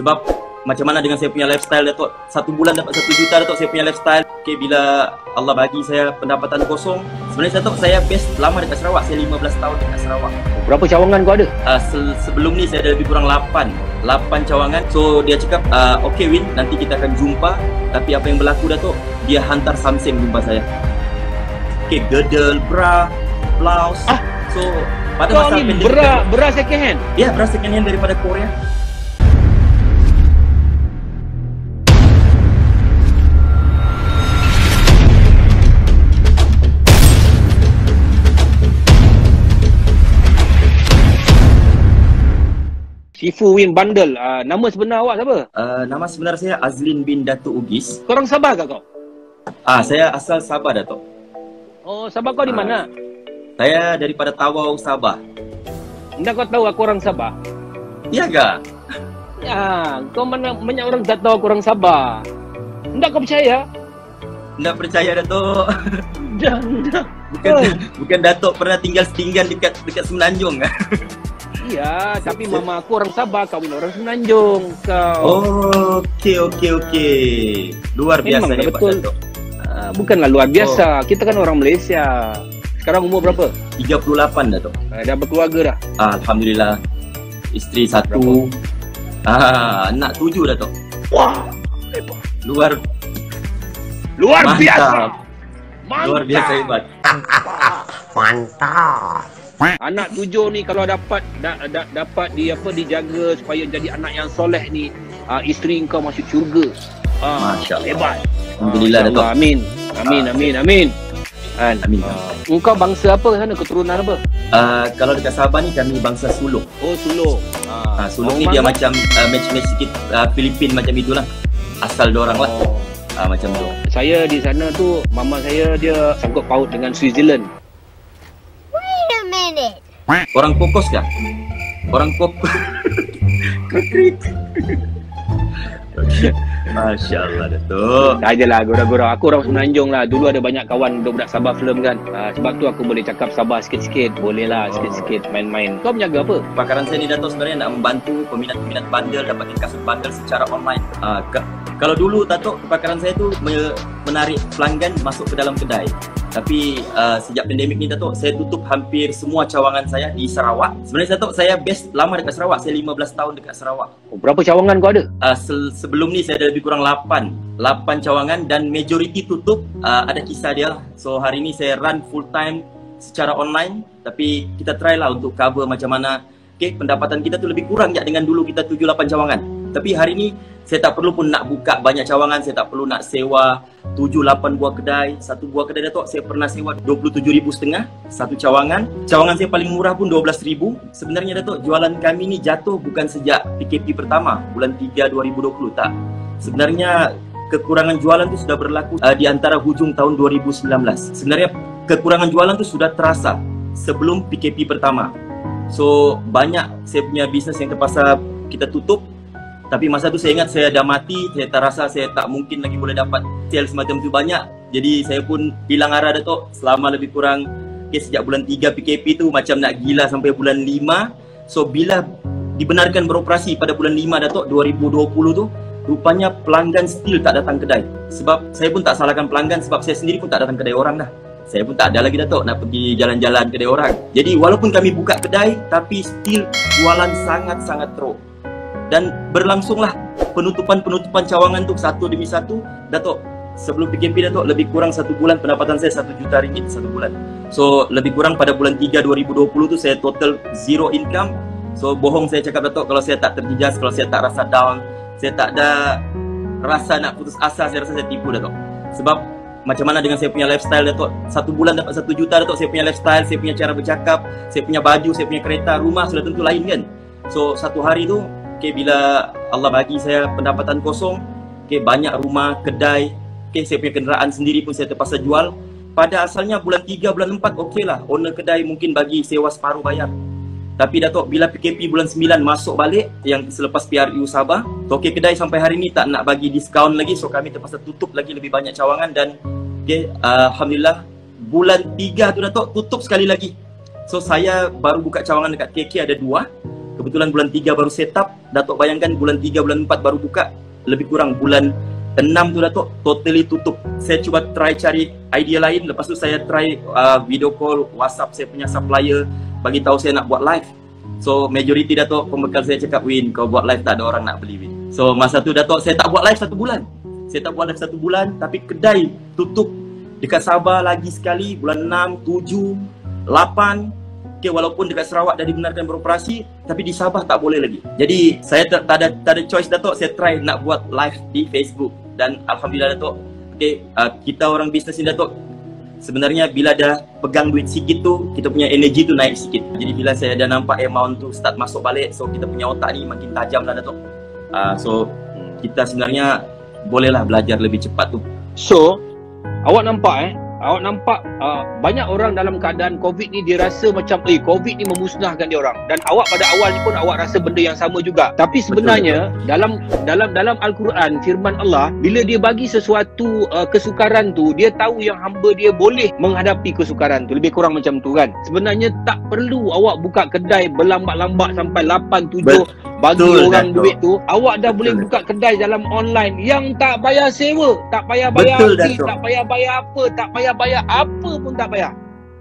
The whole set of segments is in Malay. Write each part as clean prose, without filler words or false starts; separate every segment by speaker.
Speaker 1: Sebab macam mana dengan saya punya lifestyle Datuk, 1 bulan dapat 1 juta Datuk, saya punya lifestyle. Okay, bila Allah bagi saya pendapatan kosong, sebenarnya Datuk, saya base lama dekat Sarawak. Saya 15 tahun dekat Sarawak.
Speaker 2: Berapa cawangan kau ada?
Speaker 1: Sebelum ni saya ada lebih kurang 8 cawangan. So dia cakap, okay Win, nanti kita akan jumpa. Tapi apa yang berlaku Datuk, dia hantar something jumpa saya. Okay, girdle, bra, blouse. So pada
Speaker 2: Kau
Speaker 1: masa
Speaker 2: ni
Speaker 1: pandemik,
Speaker 2: bra second hand?
Speaker 1: ya, bra second hand daripada Korea.
Speaker 2: Sifu Win Bundle. Nama sebenar awak siapa?
Speaker 1: Nama sebenar saya Azlin bin Datuk Ugis.
Speaker 2: Korang Sabah ke kau?
Speaker 1: Saya asal Sabah Datuk.
Speaker 2: Oh, Sabah kau di mana?
Speaker 1: Saya daripada Tawau, Sabah.
Speaker 2: Hendak kau tahu aku orang Sabah?
Speaker 1: Iya gak?
Speaker 2: Ya, kau mana banyak orang tak tahu aku orang Sabah. Hendak kau percaya?
Speaker 1: Nggak percaya Datuk.
Speaker 2: Dah.
Speaker 1: Bukan Datuk pernah tinggal setinggan dekat Semenanjung.
Speaker 2: Iya, tapi mama aku orang Sabah, kahwin orang Semenanjung. Kau.
Speaker 1: Oh, okey. Luar biasa
Speaker 2: Memang
Speaker 1: hebat
Speaker 2: betul.
Speaker 1: Datuk.
Speaker 2: Bukanlah luar biasa. Kita kan orang Malaysia. Sekarang umur berapa?
Speaker 1: 38 Datuk.
Speaker 2: Dah berkeluarga dah?
Speaker 1: Alhamdulillah. Isteri 1. Anak 7 Datuk.
Speaker 2: Wah, hebat.
Speaker 1: Luar
Speaker 2: Luar
Speaker 1: mantap.
Speaker 2: biasa.
Speaker 1: Luar biasa hebat.
Speaker 3: Mantap.
Speaker 2: Anak 7 ni kalau dapat dijaga supaya jadi anak yang soleh ni, isteri kau masuk syurga.
Speaker 1: Masya Allah.
Speaker 2: Hebat.
Speaker 1: Alhamdulillah Datuk.
Speaker 2: Amin. Amin.
Speaker 1: Amin.
Speaker 2: Engkau bangsa apa sana? Keturunan apa?
Speaker 1: Kalau dekat Sabah ni kami bangsa Sulong.
Speaker 2: Oh, Sulong.
Speaker 1: Sulong ni dia macam match sikit Filipin macam itulah. Asal diorang lah. Macam tu.
Speaker 2: Saya di sana tu, mama saya dia sangkut paut dengan Switzerland.
Speaker 3: Wait a minute.
Speaker 1: Orang kokos kah? Orang kokos. Masya Allah Datuk.
Speaker 2: Dah je lah, gurau-gurau. Aku orang Semenanjung lah. Dulu ada banyak kawan budak Sabah film kan. Sebab tu aku boleh cakap Sabah sikit-sikit. Boleh lah sikit-sikit main-main. Kau menjaga apa?
Speaker 1: Pakaran saya ni Datuk sebenarnya nak membantu peminat-peminat bundle dapatkan kasut bundle secara online. Kalau dulu Datuk, pakaran saya tu menarik pelanggan masuk ke dalam kedai. Tapi sejak pandemik ni Datuk, saya tutup hampir semua cawangan saya di Sarawak. Sebenarnya Datuk, saya base lama dekat Sarawak. Saya 15 tahun dekat Sarawak.
Speaker 2: Berapa cawangan kau ada?
Speaker 1: Sebelum ni saya ada lebih kurang 8 cawangan dan majoriti tutup. Ada kisah dia lah. So hari ni saya run full time secara online. Tapi kita try lah untuk cover macam mana. Okay, pendapatan kita tu lebih kurang je dengan dulu kita 7-8 cawangan. Tapi hari ni saya tak perlu pun nak buka banyak cawangan. Saya tak perlu nak sewa 7-8 buah kedai. Satu buah kedai Datuk saya pernah sewa 27,500 satu cawangan. Cawangan saya paling murah pun 12,000. Sebenarnya Datuk, jualan kami ni jatuh bukan sejak PKP pertama bulan 3 2020 tak. Sebenarnya kekurangan jualan tu sudah berlaku di antara hujung tahun 2019. Sebenarnya kekurangan jualan tu sudah terasa sebelum PKP pertama. So banyak saya punya bisnes yang terpaksa kita tutup. Tapi masa tu saya ingat saya dah mati. Saya tak rasa saya tak mungkin lagi boleh dapat sales macam tu banyak. Jadi saya pun hilang arah Datuk selama lebih kurang sejak bulan 3 PKP tu macam nak gila sampai bulan 5. So bila dibenarkan beroperasi pada bulan 5 Datuk 2020 tu, rupanya pelanggan still tak datang kedai. Sebab saya pun tak salahkan pelanggan sebab saya sendiri pun tak datang kedai orang dah. Saya pun tak ada lagi Datuk nak pergi jalan-jalan kedai orang. Jadi walaupun kami buka kedai tapi still jualan sangat-sangat teruk. Dan berlangsunglah penutupan cawangan tu satu demi satu. Datuk, sebelum PKP Datuk lebih kurang 1 bulan pendapatan saya RM1 juta 1 bulan. So lebih kurang pada bulan 3 2020 tu saya total zero income. So bohong saya cakap Datuk kalau saya tak terjejas, kalau saya tak rasa down, saya tak ada rasa nak putus asa, saya rasa saya tipu Datuk. Sebab macam mana dengan saya punya lifestyle Datuk, 1 bulan dapat 1 juta Datuk, saya punya lifestyle, saya punya cara bercakap, saya punya baju, saya punya kereta, rumah sudah tentu lain kan. So satu hari tu, okay, bila Allah bagi saya pendapatan kosong, okay, banyak rumah, kedai, okay, saya punya kenderaan sendiri pun saya terpaksa jual. Pada asalnya bulan 3, bulan 4 okey lah, owner kedai mungkin bagi sewa separuh bayar. Tapi Datuk, bila PKP bulan 9 masuk balik, yang selepas PRU Sabah, Tokek kedai sampai hari ni tak nak bagi diskaun lagi. So kami terpaksa tutup lagi lebih banyak cawangan. Dan okay, Alhamdulillah bulan 3 tu Datuk tutup sekali lagi. So saya baru buka cawangan dekat KK ada 2. Kebetulan bulan 3 baru setup. Datuk bayangkan bulan 3, bulan 4 baru buka. Lebih kurang bulan 6 tu Datuk totally tutup. Saya cuba try cari idea lain. Lepas tu saya try video call, WhatsApp saya punya supplier, bagi tahu saya nak buat live. So majority Datuk pembekal saya cakap, Win, kau buat live tak ada orang nak beli, Win. So masa tu Datuk saya tak buat live 1 bulan. Saya tak buat live 1 bulan, tapi kedai tutup. Dekat Sabah lagi sekali bulan 6, 7, 8. Okay, walaupun dekat Sarawak dah dibenarkan beroperasi, tapi di Sabah tak boleh lagi. Jadi saya tak ada choice Datuk. Saya try nak buat live di Facebook. Dan Alhamdulillah Datuk, okay, kita orang bisnes ni Datuk, sebenarnya bila dah pegang duit sikit tu, kita punya energi tu naik sikit. Jadi bila saya dah nampak amount tu start masuk balik, so kita punya otak ni makin tajam lah Datuk. So kita sebenarnya bolehlah belajar lebih cepat tu.
Speaker 2: So, awak nampak banyak orang dalam keadaan COVID ni dia rasa macam COVID ni memusnahkan dia orang. Dan awak pada awal ni pun awak rasa benda yang sama juga. Tapi sebenarnya dalam Al-Quran firman Allah, bila dia bagi sesuatu kesukaran tu, dia tahu yang hamba dia boleh menghadapi kesukaran tu. Lebih kurang macam tu kan. Sebenarnya tak perlu awak buka kedai berlambak-lambak sampai 8, 7 bagi orang duit tu. Awak dah boleh buka kedai dalam online yang tak bayar sewa, tak payah bayar fee, tak payah bayar apa, tak payah bayar apa pun tak payah.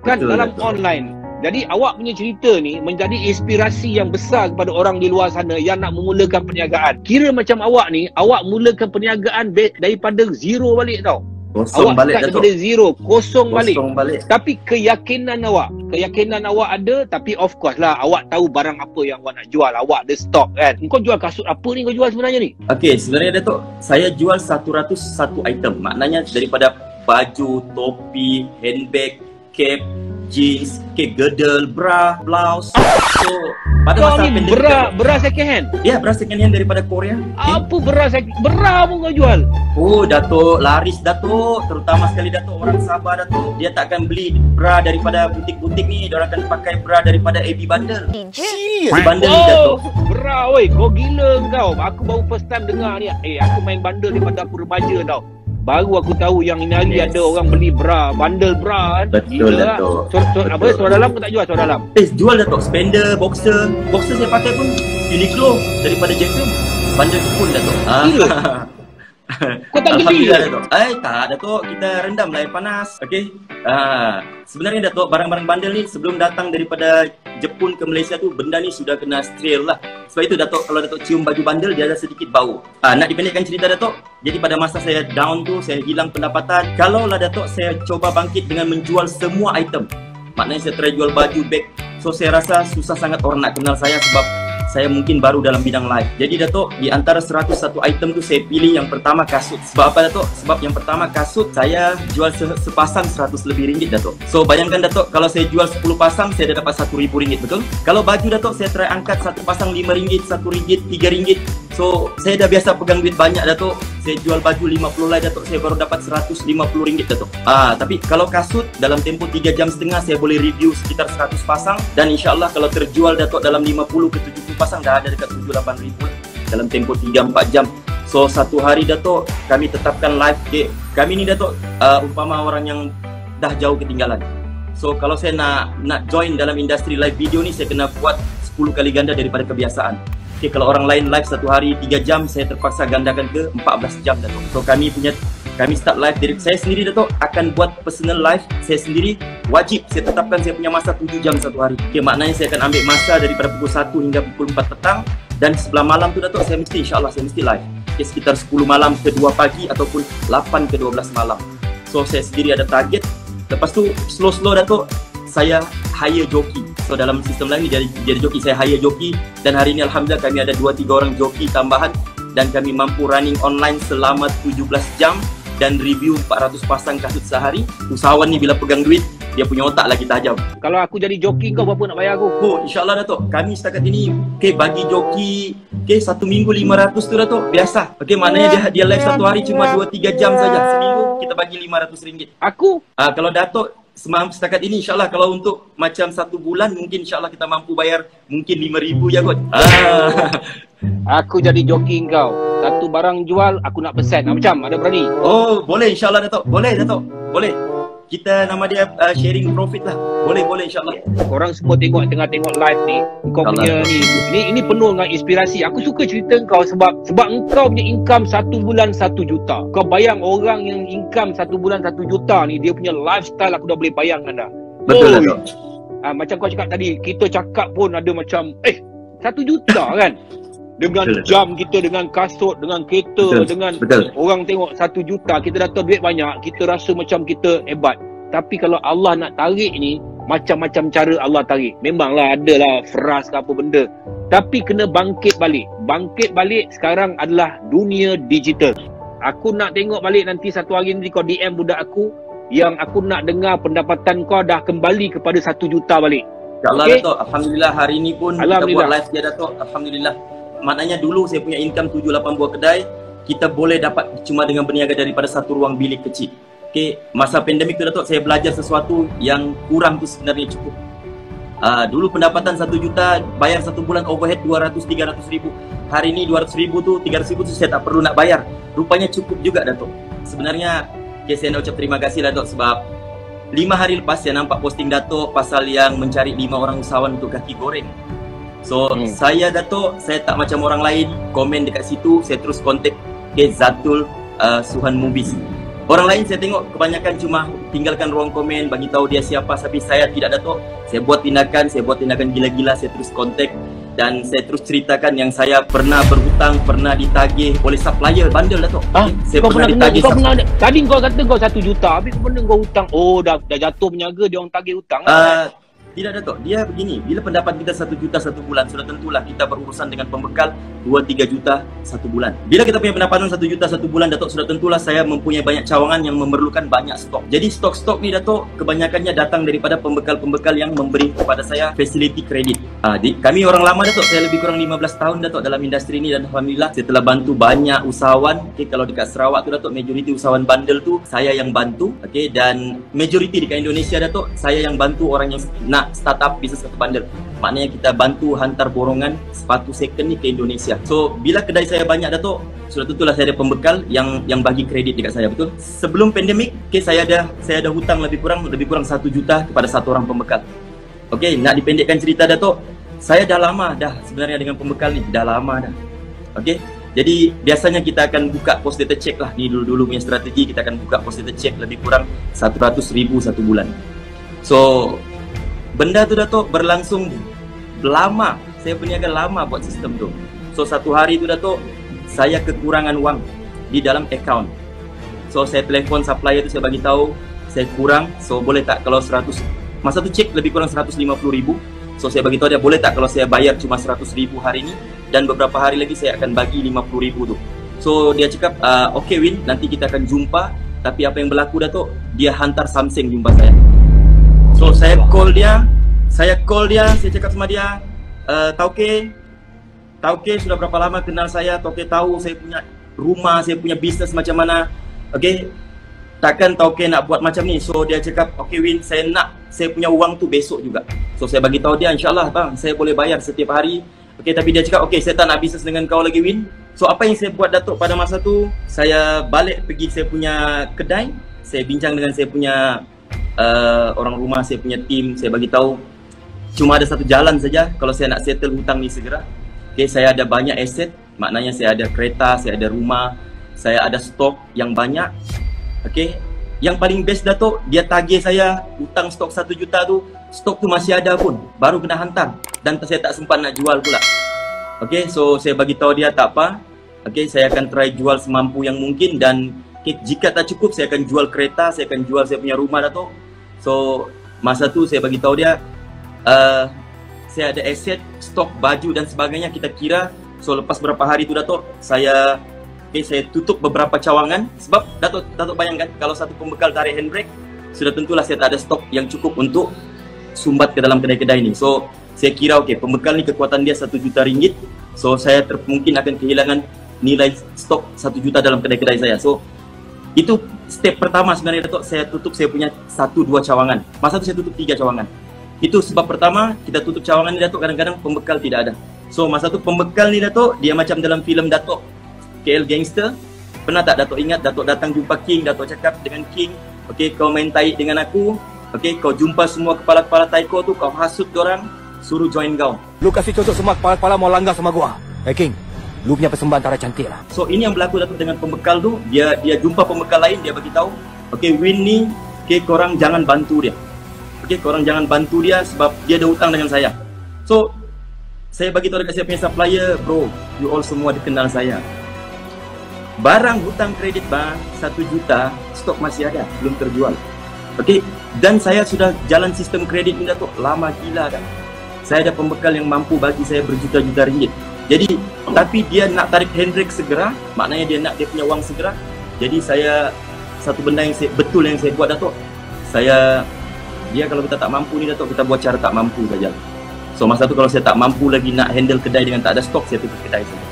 Speaker 2: Kan dalam online. Jadi awak punya cerita ni menjadi inspirasi yang besar kepada orang di luar sana yang nak memulakan perniagaan. Kira macam awak ni, awak mulakan perniagaan daripada zero balik tau.
Speaker 1: Kosong
Speaker 2: awak
Speaker 1: balik
Speaker 2: start daripada zero, kosong balik. Tapi keyakinan awak ada. Tapi of course lah, awak tahu barang apa yang awak nak jual. Awak ada stok kan. Kau jual kasut apa ni kau jual sebenarnya ni?
Speaker 1: Okay, sebenarnya Datuk, saya jual 101 item. Maknanya daripada baju, topi, handbag, cap, jeans, girdle, bra, blouse. So pada masa pandemik,
Speaker 2: bra second hand?
Speaker 1: Ya, bra second hand daripada Korea.
Speaker 2: Apa bra pun kau jual?
Speaker 1: Oh Datuk, laris Datuk. Terutama sekali Datuk, orang Sabah Datuk, dia tak akan beli bra daripada butik-butik ni. Dia akan pakai bra daripada AB Bundle.
Speaker 3: Serious?
Speaker 1: Bundle ni Datuk.
Speaker 2: Bra weh, kau gila kau. Aku baru first time dengar ni. Aku main bundle daripada aku remaja tau. Baru aku tahu yang ini hari ada orang beli bra, bundle bra kan.
Speaker 1: Betul Datuk.
Speaker 2: Apa seluar dalam kau tak jual seluar dalam?
Speaker 1: Jual Datuk, spender, boxer. Boxer saya pakai pun Uniqlo daripada Jacqueline. Bundle tu pun Datuk.
Speaker 2: Gila. Kau tak geli?
Speaker 1: Datuk. Tak Datuk, kita rendam air panas. Okey. Sebenarnya Datuk, barang-barang bundle ni sebelum datang daripada Jepun ke Malaysia tu, benda ni sudah kena sterile lah. Sebab itu Datuk, kalau Datuk cium baju bundle, dia ada sedikit bau. Nak dipendekkan cerita Datuk, jadi pada masa saya down tu, saya hilang pendapatan. Kalau lah Datuk, saya coba bangkit dengan menjual semua item. Maknanya saya try jual baju, bag. So saya rasa susah sangat orang nak kenal saya sebab saya mungkin baru dalam bidang live. Jadi Datuk, di antara 101 item tu saya pilih yang pertama kasut. Sebab apa Datuk? Sebab yang pertama kasut saya jual sepasang 100 lebih ringgit Datuk. So bayangkan Datuk, kalau saya jual 10 pasang saya dah dapat 1,000 ringgit, betul? Kalau baju Datuk saya try angkat satu pasang 5 ringgit, 1 ringgit, 3 ringgit. So saya dah biasa pegang duit banyak Datuk. Saya jual baju 50 lah Datuk, saya baru dapat 150 ringgit Datuk. Tapi kalau kasut dalam tempoh 3 jam setengah saya boleh review sekitar 100 pasang. Dan insyaAllah kalau terjual Datuk dalam 50 ke 70 pasang dah ada dekat 7-8 ribu dalam tempoh 3-4 jam. So satu hari Datuk kami tetapkan live. Kami ni Datuk umpama orang yang dah jauh ketinggalan. So kalau saya nak join dalam industri live video ni, saya kena buat 10 kali ganda daripada kebiasaan. Kalau orang lain live satu hari 3 jam, saya terpaksa gandakan ke 14 jam Datuk. So kami start live dari saya sendiri Datuk, akan buat personal live saya sendiri. Wajib saya tetapkan saya punya masa 7 jam satu hari. Maknanya saya akan ambil masa daripada pukul 1 hingga pukul 4 petang. Dan sebelah malam tu Datuk, saya mesti insyaAllah saya mesti live. Sekitar 10 malam ke 2 pagi ataupun 8 ke 12 malam. So saya sendiri ada target. Lepas tu slow-slow Datuk, saya hire joki. So dalam sistem lain ni jadi joki, saya hire joki. Dan hari ni Alhamdulillah kami ada 2-3 orang joki tambahan. Dan kami mampu running online selama 17 jam. Dan review 400 pasang kasut sehari. Usahawan ni bila pegang duit, dia punya otak lagi tajam.
Speaker 2: Kalau aku jadi joki, kau berapa nak bayar aku?
Speaker 1: Oh, insyaAllah Datuk. Kami setakat ini bagi joki satu minggu 500 tu Datuk, biasa. Maknanya dia live satu hari cuma 2-3 jam saja. Seminggu kita bagi 500 ringgit.
Speaker 2: Aku?
Speaker 1: Kalau Datuk setakat ini insyaAllah, kalau untuk macam 1 bulan mungkin insyaAllah kita mampu bayar mungkin 5,000 ya kot.
Speaker 2: Aku jadi joki kau. Satu barang jual aku nak persen. Macam ada berani?
Speaker 1: Oh boleh insyaAllah Datuk. Boleh Datuk. Boleh. kita nama dia sharing profit lah. Boleh insyaAllah.
Speaker 2: Korang semua tengah tengok live ni, kau punya ni penuh dengan inspirasi. Aku suka cerita kau sebab engkau punya income 1 bulan 1 juta. Kau bayang orang yang income 1 bulan 1 juta ni, dia punya lifestyle aku dah boleh bayangkan dah.
Speaker 1: Betul lah tu.
Speaker 2: Macam kau cakap tadi, kita cakap pun ada macam 1 juta kan. Dengan jam kita, dengan kasut, dengan kereta, dengan orang tengok 1 juta, kita dah tahu duit banyak, kita rasa macam kita hebat. Tapi kalau Allah nak tarik ni, macam-macam cara Allah tarik. Memanglah adalah feras ke apa benda. Tapi kena bangkit balik. Bangkit balik sekarang adalah dunia digital. Aku nak tengok balik nanti satu hari nanti kau DM budak aku, yang aku nak dengar pendapatan kau dah kembali kepada 1 juta balik.
Speaker 1: InsyaAllah Datuk. Alhamdulillah hari ni pun kita buat live dia Datuk. Alhamdulillah. Maknanya dulu saya punya income 7-8 buah kedai, kita boleh dapat cuma dengan berniaga daripada satu ruang bilik kecil. Okey, masa pandemik tu Datuk, saya belajar sesuatu yang kurang tu sebenarnya cukup. Dulu pendapatan 1 juta, bayar 1 bulan overhead 200-300 ribu. Hari ni 200 ribu tu, 300 ribu tu saya tak perlu nak bayar. Rupanya cukup juga Datuk. Sebenarnya, saya nak ucap terima kasih Datuk sebab 5 hari lepas saya nampak posting Datuk pasal yang mencari 5 orang usahawan untuk kaki goreng. So, saya Datuk, saya tak macam orang lain komen dekat situ, saya terus kontak Zatul Suhan Movies. Orang lain saya tengok kebanyakan cuma tinggalkan ruang komen, bagi tahu dia siapa, tapi saya tidak Datuk. Saya buat tindakan gila-gila, saya terus kontak dan saya terus ceritakan yang saya pernah berhutang, pernah ditagih oleh supplier bandel Datuk. Saya pernah ditagih.
Speaker 2: Tadi kau kata kau 1 juta, habis kau pernah kau hutang. Oh, dah jatuh berniaga, dia orang tagih hutang.
Speaker 1: Tidak Datuk, dia begini, bila pendapat kita 1 juta 1 bulan, sudah tentulah kita berurusan dengan pembekal 2-3 juta 1 bulan. Bila kita punya pendapatan 1 juta 1 bulan Datuk, sudah tentulah saya mempunyai banyak cawangan yang memerlukan banyak stok. Jadi stok-stok ni Datuk, kebanyakannya datang daripada pembekal-pembekal yang memberi kepada saya facility kredit. Kami orang lama Datuk, saya lebih kurang 15 tahun Datuk dalam industri ni dan Alhamdulillah saya telah bantu banyak usahawan. Kalau dekat Sarawak tu Datuk, majoriti usahawan bandel tu saya yang bantu. Dan majoriti dekat Indonesia Datuk, saya yang bantu orang yang nak startup bisnes satu bandel. Maknanya kita bantu hantar borongan sepatu second ni ke Indonesia. So bila kedai saya banyak Datuk, sudah tentulah saya ada pembekal yang bagi kredit dekat saya, betul. Sebelum pandemik, saya ada hutang lebih kurang 1 juta kepada satu orang pembekal. Nak dipendekkan cerita Datuk, saya dah lama dah sebenarnya dengan pembekal ni, dah lama dah. Jadi biasanya kita akan buka post data check lah. Ni dulu punya strategi, kita akan buka post data check lebih kurang 100 ribu satu bulan. So benda tu Datuk berlangsung lama. Saya berniaga lama buat sistem tu. So satu hari tu Datuk, saya kekurangan wang di dalam account. So saya telefon supplier tu, saya bagi tahu saya kurang. So boleh tak kalau 100, masa tu cek lebih kurang 150 ribu. So saya bagi tahu dia boleh tak kalau saya bayar cuma 100 ribu hari ni, dan beberapa hari lagi saya akan bagi 50 ribu tu. So dia cakap okay Win, nanti kita akan jumpa. Tapi apa yang berlaku Datuk, dia hantar Samsung jumpa saya. So saya call dia, saya cakap sama dia, Tauke sudah berapa lama kenal saya, Tauke tahu saya punya rumah, saya punya bisnes macam mana. Takkan Tauke nak buat macam ni. So dia cakap, okay Win, saya punya uang tu besok juga. So saya bagi tahu dia, insyaAllah bang, saya boleh bayar setiap hari. Tapi dia cakap, okay, saya tak nak bisnes dengan kau lagi Win. So apa yang saya buat Datuk pada masa tu, saya balik pergi saya punya kedai, saya bincang dengan saya punya orang rumah, saya punya tim, saya bagi tahu cuma ada satu jalan saja kalau saya nak settle hutang ni segera. Saya ada banyak aset, maknanya saya ada kereta, saya ada rumah, saya ada stok yang banyak. Yang paling best Datuk, dia tagih saya hutang stok 1 juta tu, stok tu masih ada pun, baru kena hantar dan saya tak sempat nak jual pula. So saya bagi tahu dia tak apa. Saya akan try jual semampu yang mungkin, dan jika tak cukup saya akan jual kereta, saya akan jual saya punya rumah Datuk. So masa tu saya bagi tahu dia saya ada aset, stok baju dan sebagainya, kita kira. So lepas berapa hari tu Datuk, saya tutup beberapa cawangan. Sebab Datuk bayangkan, kalau satu pembekal tarik handbrake, sudah tentulah saya tak ada stok yang cukup untuk sumbat ke dalam kedai-kedai ni. So saya kira pembekal ni kekuatan dia 1 juta ringgit. So saya mungkin akan kehilangan nilai stok 1 juta dalam kedai-kedai saya. So itu step pertama sebenarnya Datuk, saya tutup saya punya 1-2 cawangan. Masa tu saya tutup 3 cawangan. Itu sebab pertama, kita tutup cawangan ni Datuk, kadang-kadang pembekal tidak ada. So masa tu pembekal ni Datuk, dia macam dalam filem Datuk KL Gangster. Pernah tak Datuk ingat Datuk datang jumpa King, Datuk cakap dengan King, Okay, kau main taik dengan aku. Okay, kau jumpa semua kepala-kepala taiko tu, kau hasut dorang, suruh join kau.
Speaker 4: Lu kasih contoh semua kepala-kepala mau langgar sama gua. King, lu punya persembahan tara cantik lah.
Speaker 1: So ini yang berlaku Datuk dengan pembekal tu. Dia jumpa pembekal lain, dia bagi tahu, okay, Win ni, okay, korang jangan bantu dia. Okay, korang jangan bantu dia sebab dia ada hutang dengan saya. So saya bagi tahu dekat saya punya supplier, bro, you all semua dikenal saya. Barang hutang kredit bang 1 juta, stok masih ada, belum terjual. Okay, dan saya sudah jalan sistem kredit ni Datuk lama gila dah. Saya ada pembekal yang mampu bagi saya berjuta-juta ringgit. Jadi, tapi dia nak tarik handbrake segera, maknanya dia nak dia punya wang segera. Jadi saya, satu benda yang betul yang saya buat Datuk, dia kalau kita tak mampu ni Datuk, kita buat cara tak mampu saja. So masa tu kalau saya tak mampu lagi nak handle kedai dengan tak ada stok, saya tutup kedai saya.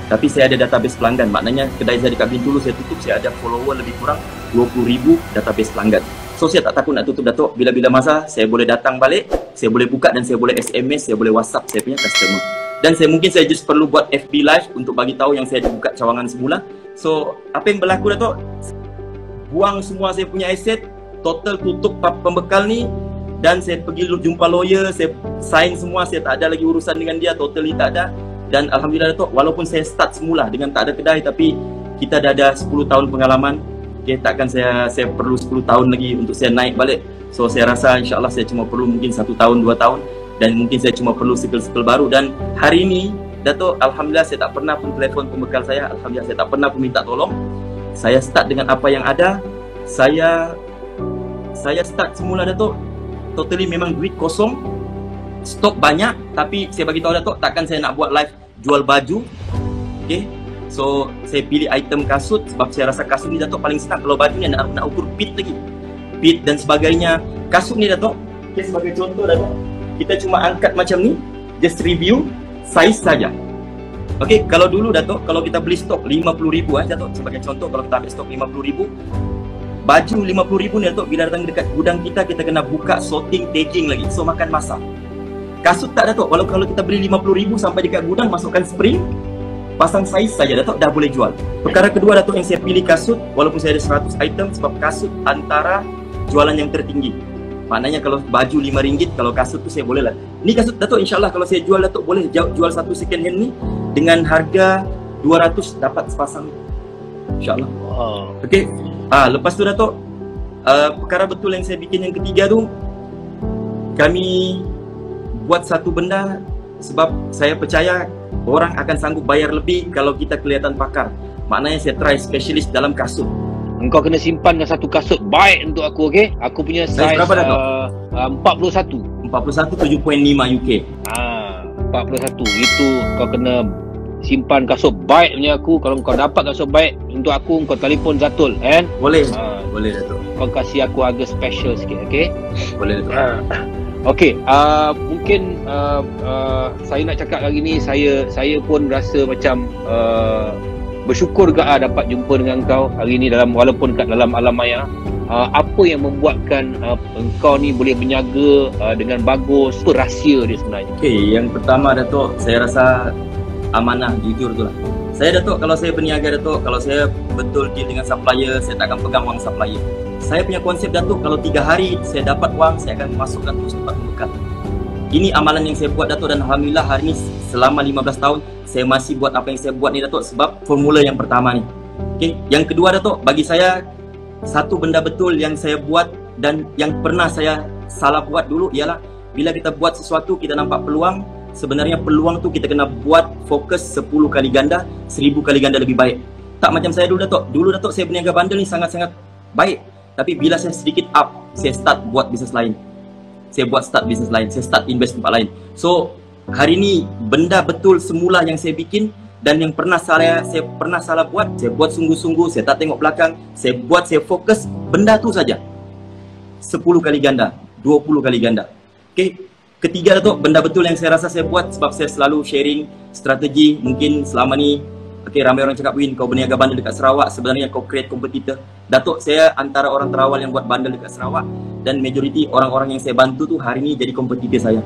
Speaker 1: Tapi saya ada database pelanggan, maknanya kedai saya dekat Bintulu saya tutup, saya ada follower lebih kurang 20,000 database pelanggan. So saya tak takut nak tutup Datuk, bila-bila masa saya boleh datang balik, saya boleh buka dan saya boleh SMS, saya boleh WhatsApp saya punya customer. Dan saya just perlu buat FB live untuk bagi tahu yang saya buka cawangan semula. So apa yang berlaku Datuk? Buang semua saya punya aset, total tutup pembekal ni, dan saya pergi jumpa lawyer, saya sign semua, saya tak ada lagi urusan dengan dia, totally tak ada. Dan Alhamdulillah Datuk, walaupun saya start semula dengan tak ada kedai, tapi kita dah ada 10 tahun pengalaman. Okay, takkan saya perlu 10 tahun lagi untuk saya naik balik. So saya rasa insyaAllah saya cuma perlu mungkin 1 tahun, 2 tahun. Dan mungkin saya cuma perlu skill-skill baru. Dan hari ini Datuk, Alhamdulillah saya tak pernah pun telefon pembekal saya. Alhamdulillah saya tak pernah pun minta tolong. Saya start dengan apa yang ada. Saya start semula Datuk, totally memang duit kosong, stok banyak. Tapi saya bagi tahu Datuk, takkan saya nak buat live jual baju. Okay, so saya pilih item kasut sebab saya rasa kasut ni Datuk paling senang. Kalau baju ni nak ukur pit lagi, pit dan sebagainya. Kasut ni Datuk, okay, sebagai contoh Datuk, kita cuma angkat macam ni, just review size saja. Okay, kalau dulu Datuk, kalau kita beli stok 50,000 Datuk, sebagai contoh kalau kita ambil stok 50,000, baju 50,000 ni Datuk, bila datang dekat gudang kita kena buka, sorting, tagging lagi. So makan masa. Kasut tak Datuk, walau kalau kita beli 50,000 sampai dekat gudang, masukkan spring, pasang saiz saja Datuk, dah boleh jual. Perkara kedua Datuk yang saya pilih kasut, walaupun saya ada 100 item, sebab kasut antara jualan yang tertinggi. Maknanya kalau baju RM5, kalau kasut tu saya boleh lah. Ni kasut Datuk, insyaAllah kalau saya jual Datuk, boleh jual satu second hand ni dengan harga 200 dapat sepasang, insyaAllah. Okay, lepas tu Datuk, perkara betul yang saya bikin yang ketiga tu, kami buat satu benda sebab saya percaya orang akan sanggup bayar lebih kalau kita kelihatan pakar. Maknanya saya try specialist dalam kasut.
Speaker 2: Engkau kena simpan dengan satu kasut baik untuk aku, okey? Aku punya size
Speaker 1: berapa dah,
Speaker 2: 41.
Speaker 1: 41 7.5 UK.
Speaker 2: 41. Itu kau kena simpan kasut baik punya aku. Kalau kau dapat kasut baik untuk aku, kau telefon Zatul, kan?
Speaker 1: Boleh. Boleh Datuk.
Speaker 2: Kau kasih aku harga special sikit, okey?
Speaker 1: Boleh Datuk.
Speaker 2: Okey, mungkin saya nak cakap hari ni, saya pun rasa macam bersyukur juga dapat jumpa dengan kau hari ni walaupun kat dalam alam maya. Apa yang membuatkan engkau ni boleh berniaga dengan bagus? Apa rahsia dia sebenarnya?
Speaker 1: Okey, yang pertama Datuk, saya rasa amanah, jujur tu lah. Saya Datuk, kalau saya berniaga Datuk, kalau saya betul deal dengan supplier, saya tak akan pegang wang supplier. Saya punya konsep Datuk, kalau 3 hari saya dapat wang, saya akan masukkan terus tempat pembekal. Ini amalan yang saya buat Datuk, dan Alhamdulillah hari ni selama 15 tahun saya masih buat apa yang saya buat ni Datuk, sebab formula yang pertama ni. Okay. Yang kedua Datuk, bagi saya satu benda betul yang saya buat dan yang pernah saya salah buat dulu ialah bila kita buat sesuatu kita nampak peluang, sebenarnya peluang tu kita kena buat fokus 10 kali ganda, 1000 kali ganda lebih baik. Tak macam saya dulu Datuk. Dulu Datuk saya berniaga bandel ni sangat-sangat baik. Tapi bila saya sedikit up, saya start buat bisnes lain. Saya start invest tempat lain. So, hari ni benda betul semula yang saya bikin dan yang saya pernah salah buat, saya buat sungguh-sungguh, saya tak tengok belakang, saya fokus benda tu saja. 10 kali ganda, 20 kali ganda. Okay. Ketiga Datuk, benda betul yang saya rasa saya buat sebab saya selalu sharing strategi. Mungkin selama ni ramai orang cakap, Win, kau berniaga bandel dekat Sarawak, sebenarnya kau create kompetitor. Datuk, saya antara orang terawal yang buat bandel dekat Sarawak, dan majoriti orang-orang yang saya bantu tu hari ni jadi kompetitor saya.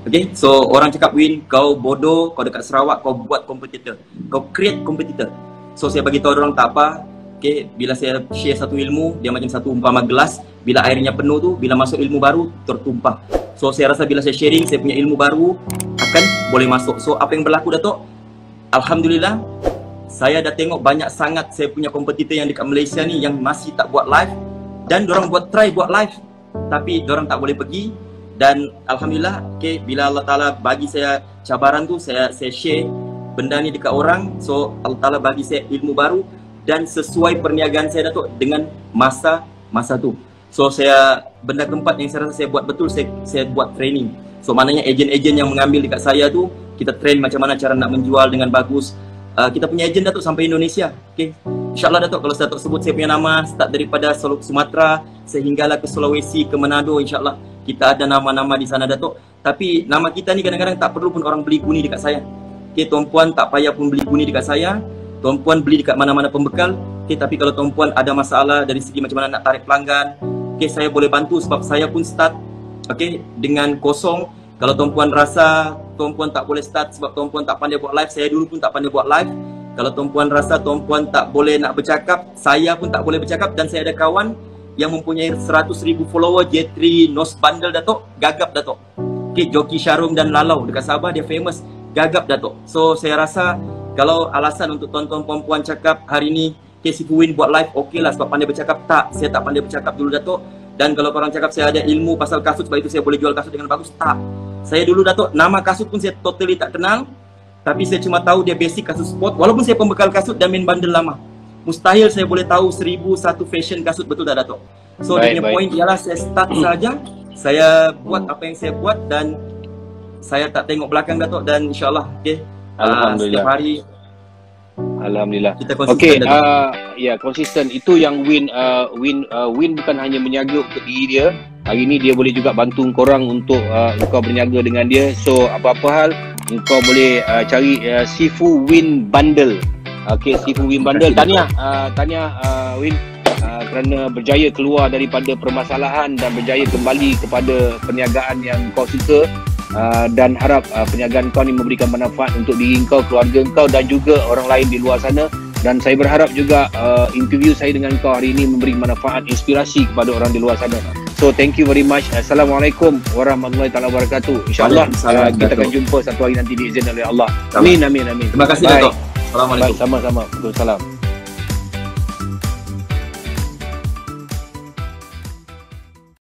Speaker 1: Okay, so orang cakap, Win, kau bodoh, kau dekat Sarawak, kau buat kompetitor, kau create kompetitor. So saya bagi tahu orang tak apa, Okay, bila saya share satu ilmu, dia macam satu umpama gelas, bila airnya penuh tu, bila masuk ilmu baru tertumpah. So saya rasa bila saya sharing, saya punya ilmu baru akan boleh masuk. So apa yang berlaku Datuk? Alhamdulillah, saya dah tengok banyak sangat saya punya kompetitor yang dekat Malaysia ni yang masih tak buat live, dan dorang try buat live tapi dorang tak boleh pergi. Dan Alhamdulillah, okay, bila Allah Ta'ala bagi saya cabaran tu, saya share benda ni dekat orang. So Allah Ta'ala bagi saya ilmu baru dan sesuai perniagaan saya Datuk dengan masa tu. So saya, benda keempat yang saya rasa saya buat betul, saya buat training. So maknanya ejen-ejen yang mengambil dekat saya tu, kita train macam mana cara nak menjual dengan bagus. Kita punya ejen Datuk sampai Indonesia. Okay, InsyaAllah Datuk, kalau Datuk sebut saya punya nama, start daripada Sumatera sehinggalah ke Sulawesi, ke Manado, InsyaAllah kita ada nama-nama di sana Datuk. Tapi nama kita ni kadang-kadang tak perlu pun orang beli guni dekat saya. Okay, tuan-puan tak payah pun beli guni dekat saya. Tuan-puan beli dekat mana-mana pembekal. Okay, tapi kalau tuan-puan ada masalah dari segi macam mana nak tarik pelanggan, okay, saya boleh bantu sebab saya pun start, okay, dengan kosong. Kalau tuan-puan rasa tuan-puan tak boleh start sebab tuan-puan tak pandai buat live, saya dulu pun tak pandai buat live. Kalau tuan-puan rasa tuan-puan tak boleh nak bercakap, saya pun tak boleh bercakap. Dan saya ada kawan yang mempunyai 100,000 follower, J3 Nose Bundle Datuk, gagap Datuk. Okay, Joki Syarum dan Lalau dekat Sabah, dia famous, gagap Datuk. So saya rasa kalau alasan untuk tuan-tuan perempuan cakap hari ni okay, Sifu Win buat live, okey lah sebab pandai bercakap. Tak, saya tak pandai bercakap dulu Datuk. Dan kalau korang cakap saya ada ilmu pasal kasut, sebab itu saya boleh jual kasut dengan bagus, tak. Saya dulu Datuk, nama kasut pun saya totally tak kenal. Tapi saya cuma tahu dia basic kasut sport. Walaupun saya pembekal kasut dan main bundle lama, mustahil saya boleh tahu 1001 fashion kasut, betul tak Datuk? So dia punya point ialah saya start saja, saya buat apa yang saya buat dan saya tak tengok belakang Datuk. Dan insyaAllah okay,
Speaker 2: Alhamdulillah.
Speaker 1: setiap hari
Speaker 2: Alhamdulillah.
Speaker 1: kita konsisten.
Speaker 2: Okey, ya konsisten itu yang Win bukan hanya menjaga untuk diri dia. Hari ni dia boleh juga bantu korang untuk engkau berniaga dengan dia. So apa-apa hal engkau boleh cari Sifu Win Bundle. Okey, Sifu Win Bundle. Tahniah Win kerana berjaya keluar daripada permasalahan dan berjaya kembali kepada perniagaan yang kau suka. Dan harap perniagaan kau ni memberikan manfaat untuk diri kau, keluarga kau dan juga orang lain di luar sana. Dan saya berharap juga interview saya dengan kau hari ini memberi manfaat, inspirasi kepada orang di luar sana. So thank you very much. Assalamualaikum warahmatullahi taala wabarakatuh. InsyaAllah kita akan jumpa satu hari nanti diizinkan oleh Allah. Amin, amin, amin.
Speaker 1: Terima kasih Datuk. Assalamualaikum.
Speaker 2: Baik, sama-sama. Waalaikumsalam.